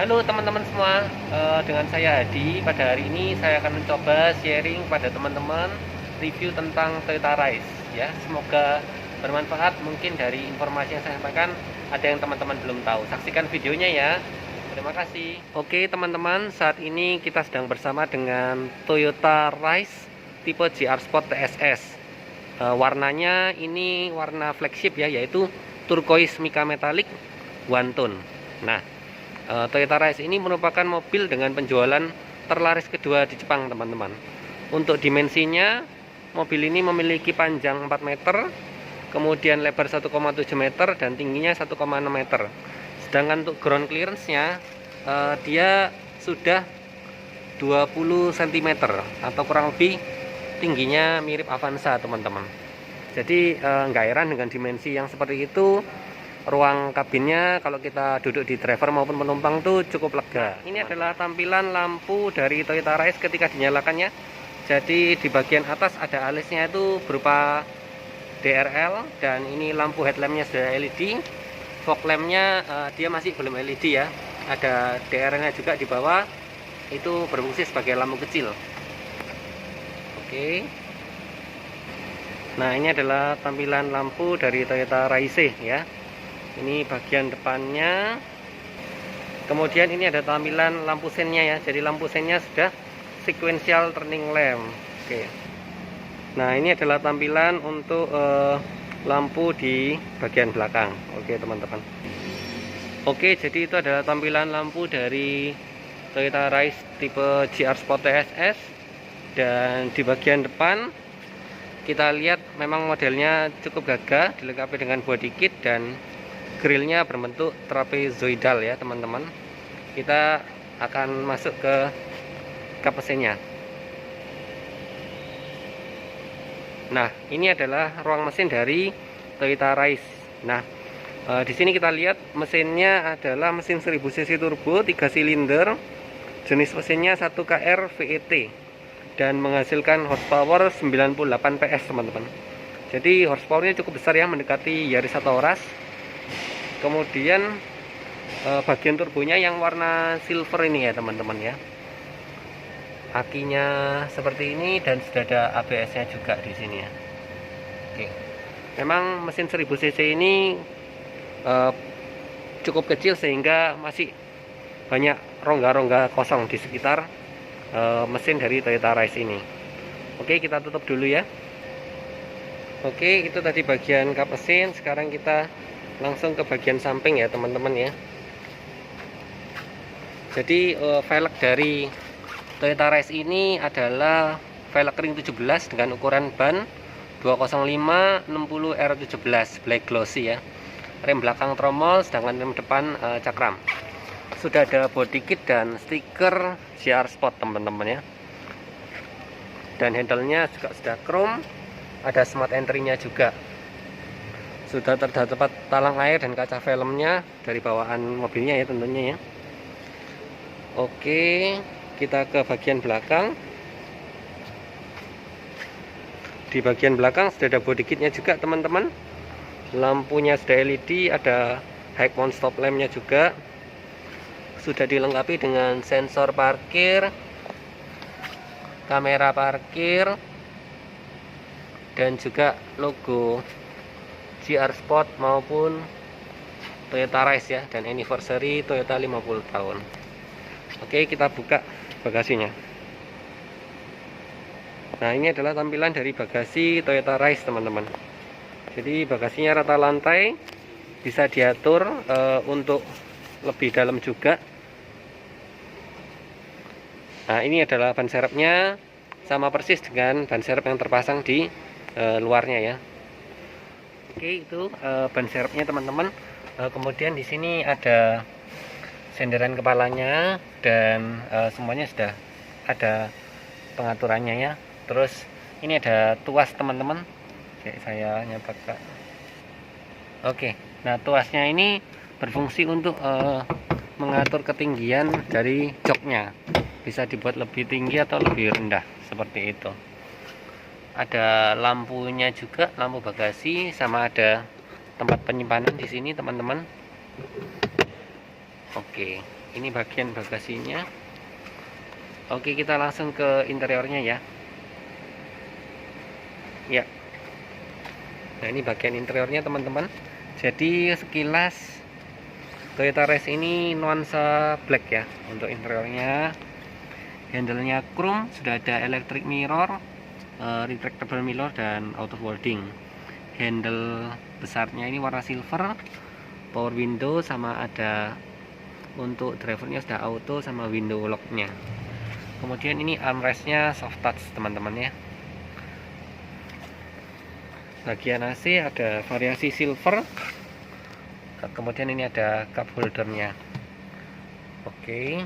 Halo teman-teman semua, dengan saya Hadi. Pada hari ini saya akan mencoba sharing pada teman-teman review tentang Toyota Rise ya. Semoga bermanfaat. Mungkin dari informasi yang saya sampaikan ada yang teman-teman belum tahu. Saksikan videonya ya. Terima kasih. Oke teman-teman, saat ini kita sedang bersama dengan Toyota Rise tipe GR Sport TSS. Warnanya ini warna flagship ya, yaitu turquoise mica metallic one tone. Nah, Toyota Rise ini merupakan mobil dengan penjualan terlaris kedua di Jepang, teman-teman. Untuk dimensinya, mobil ini memiliki panjang 4 meter, kemudian lebar 1,7 meter dan tingginya 1,6 meter. Sedangkan untuk ground clearance-nya, dia sudah 20 cm atau kurang lebih tingginya mirip Avanza, teman-teman. Jadi nggak heran dengan dimensi yang seperti itu. Ruang kabinnya kalau kita duduk di driver maupun penumpang tuh cukup lega. Ini adalah tampilan lampu dari Toyota Rise ketika dinyalakannya. Jadi di bagian atas ada alisnya itu berupa DRL, dan ini lampu headlampnya sudah LED. Fog lampnya dia masih belum LED ya. Ada DRL-nya juga di bawah, itu berfungsi sebagai lampu kecil. Oke. Nah, ini adalah tampilan lampu dari Toyota Rise ya. Ini bagian depannya. Kemudian ini ada tampilan lampu sennya ya. Jadi lampu sennya sudah sequential turning lamp. Oke. Nah, ini adalah tampilan untuk lampu di bagian belakang. Oke teman-teman. Oke, jadi itu adalah tampilan lampu dari Toyota Rise tipe GR Sport TSS. Dan di bagian depan kita lihat memang modelnya cukup gagah, dilengkapi dengan body kit dan grillnya berbentuk trapezoidal ya teman-teman. Kita akan masuk ke kap mesinnya. Nah, ini adalah ruang mesin dari Toyota Rise. Nah, di sini kita lihat mesinnya adalah mesin 1000 cc turbo 3 silinder. Jenis mesinnya 1KR VET dan menghasilkan horsepower 98 PS, teman-teman. Jadi horsepowernya cukup besar ya, mendekati Yaris atau Ras. Kemudian bagian turbonya yang warna silver ini ya teman-teman ya. Akinya seperti ini dan sudah ada ABS-nya juga di sini ya. Oke. Memang mesin 1000 cc ini cukup kecil sehingga masih banyak rongga-rongga kosong di sekitar mesin dari Toyota Rise ini. Oke, kita tutup dulu ya. Oke, itu tadi bagian kap mesin. Sekarang kita langsung ke bagian samping ya teman-teman ya. Jadi velg dari Toyota Rise ini adalah velg ring 17 dengan ukuran ban 205 60 R17 black glossy ya. Rem belakang tromol, sedangkan rem depan cakram. Sudah ada body kit dan stiker GR Sport teman-teman ya. Dan handle-nya juga sudah chrome, ada smart entry-nya juga. Sudah terdapat talang air dan kaca filmnya dari bawaan mobilnya ya tentunya ya. Oke, kita ke bagian belakang. Di bagian belakang sudah ada body kitnya juga teman-teman. Lampunya sudah LED, ada high mount stop lampnya juga. Sudah dilengkapi dengan sensor parkir, kamera parkir, dan juga logo GR Sport maupun Toyota Rise ya, dan anniversary Toyota 50 tahun. Oke, kita buka bagasinya. Nah, ini adalah tampilan dari bagasi Toyota Rise teman-teman. Jadi bagasinya rata lantai, bisa diatur untuk lebih dalam juga. Nah, ini adalah ban serepnya, sama persis dengan ban serep yang terpasang di luarnya ya. Oke, itu ban serepnya teman-teman. Kemudian di sini ada senderan kepalanya dan semuanya sudah ada pengaturannya ya. Terus ini ada tuas teman-teman. Oke, saya nyalakan. Oke, nah tuasnya ini berfungsi untuk mengatur ketinggian dari joknya. Bisa dibuat lebih tinggi atau lebih rendah seperti itu. Ada lampunya juga, lampu bagasi, sama ada tempat penyimpanan di sini teman-teman. Oke. ini bagian bagasinya. Oke, kita langsung ke interiornya ya. Ya. Nah, ini bagian interiornya teman-teman. Jadi sekilas Toyota Race ini nuansa black ya untuk interiornya. Handle-nya chrome, sudah ada electric mirror, retractable mirror dan auto folding. Handle besarnya ini warna silver, power window, sama ada untuk drivernya sudah auto sama window locknya. Kemudian ini armrestnya soft touch teman-teman ya. Bagian AC ada variasi silver, kemudian ini ada cup holdernya. Oke.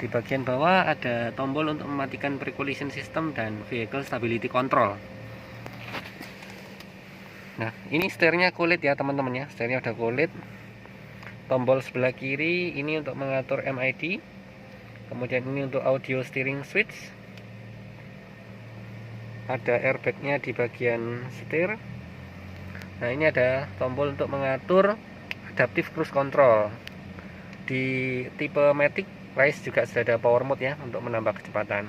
Di bagian bawah ada tombol untuk mematikan pre-collision system dan vehicle stability control. Nah, ini setirnya kulit ya teman-teman ya. Setirnya udah kulit. Tombol sebelah kiri ini untuk mengatur MID. Kemudian ini untuk audio steering switch. Ada airbagnya di bagian setir. Nah, ini ada tombol untuk mengatur adaptive cruise control. Di tipe Matic Race juga sudah ada power mode ya untuk menambah kecepatan.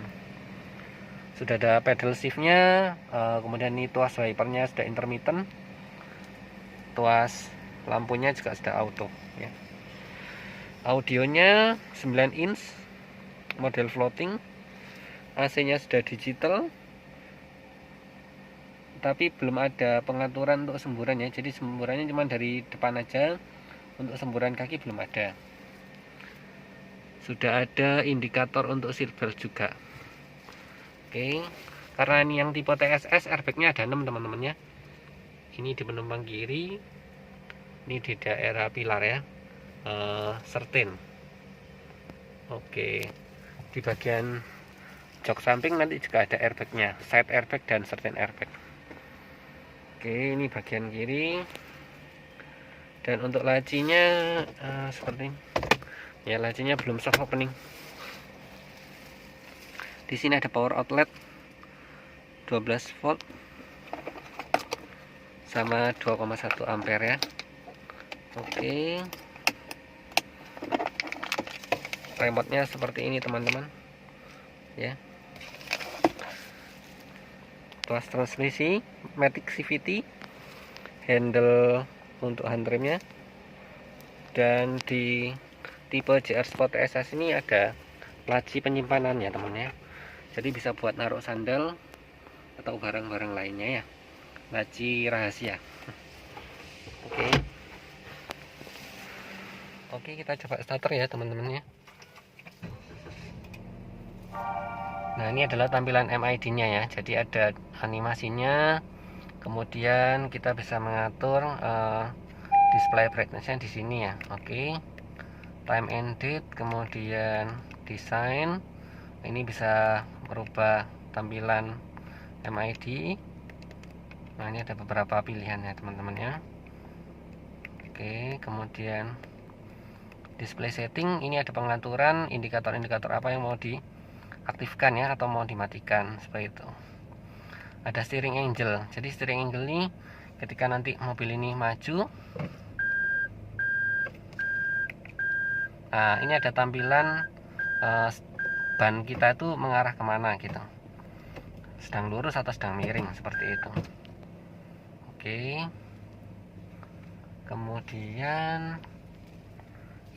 Sudah ada pedal shiftnya, kemudian ini tuas wipernya sudah intermittent, tuas lampunya juga sudah auto ya. Audionya 9 inch, model floating, AC-nya sudah digital, tapi belum ada pengaturan untuk semburan ya. Jadi semburannya cuma dari depan aja, untuk semburan kaki belum ada. Sudah ada indikator untuk seatbelt juga. Oke, karena ini yang tipe TSS, airbagnya ada 6 teman-teman ya. Ini di penumpang kiri, ini di daerah pilar ya, sertin. Oke, di bagian jok samping nanti juga ada airbagnya, side airbag dan sertin airbag. Oke, ini bagian kiri. Dan untuk lacinya seperti ini. Ya, lacinya belum soft opening. Di sini ada power outlet 12 volt sama 2,1 ampere ya. Oke. Remote-nya seperti ini teman-teman. Ya. Tuas transmisi Matic CVT, handle untuk handremnya, dan di tipe JR Sport SS ini ada laci penyimpanan ya teman ya. Jadi bisa buat naruh sandal atau barang-barang lainnya ya. Laci rahasia. Oke. Oke, kita coba starter ya teman-teman ya. Nah, ini adalah tampilan MID-nya ya. Jadi ada animasinya. Kemudian kita bisa mengatur display brightness-nya di sini ya. Oke. Time and date, kemudian desain. Ini bisa merubah tampilan MID. Nah, ini ada beberapa pilihan ya teman-teman ya. Oke, kemudian display setting, ini ada pengaturan indikator-indikator apa yang mau diaktifkan ya atau mau dimatikan seperti itu. Ada steering angle. Jadi steering angle ini ketika nanti mobil ini maju, nah, ini ada tampilan ban kita itu mengarah kemana gitu, sedang lurus atau sedang miring seperti itu. Oke, kemudian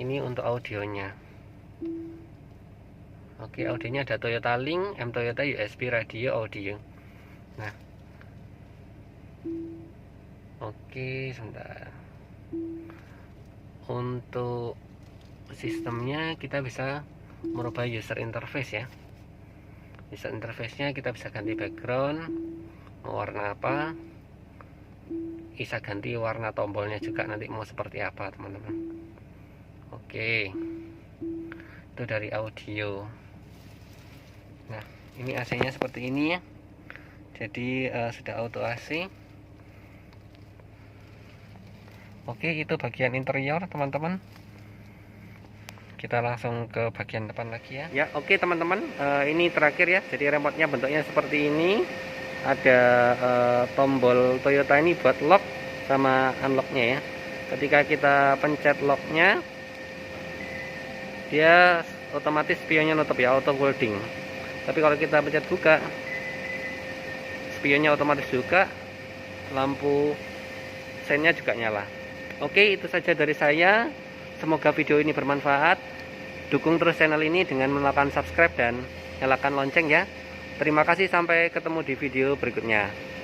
ini untuk audionya. Oke, audionya ada Toyota Link, M Toyota, USB radio audio. Nah, oke, sebentar. Untuk sistemnya kita bisa merubah user interface ya. User interface-nya kita bisa ganti background, mau warna apa, bisa ganti warna tombolnya juga nanti mau seperti apa teman-teman. Oke, itu dari audio. Nah, ini AC-nya seperti ini ya. Jadi sudah auto AC. Oke, itu bagian interior teman-teman. Kita langsung ke bagian depan lagi ya. Ya, oke teman-teman, ini terakhir ya. Jadi remote-nya bentuknya seperti ini. Ada tombol Toyota ini buat lock sama unlock-nya ya. Ketika kita pencet locknya, dia otomatis spionnya nutup ya, auto folding. Tapi kalau kita pencet buka, spionnya otomatis juga, lampu sennya juga nyala. Oke, itu saja dari saya. Semoga video ini bermanfaat. Dukung terus channel ini dengan melakukan subscribe dan nyalakan lonceng ya. Terima kasih, sampai ketemu di video berikutnya.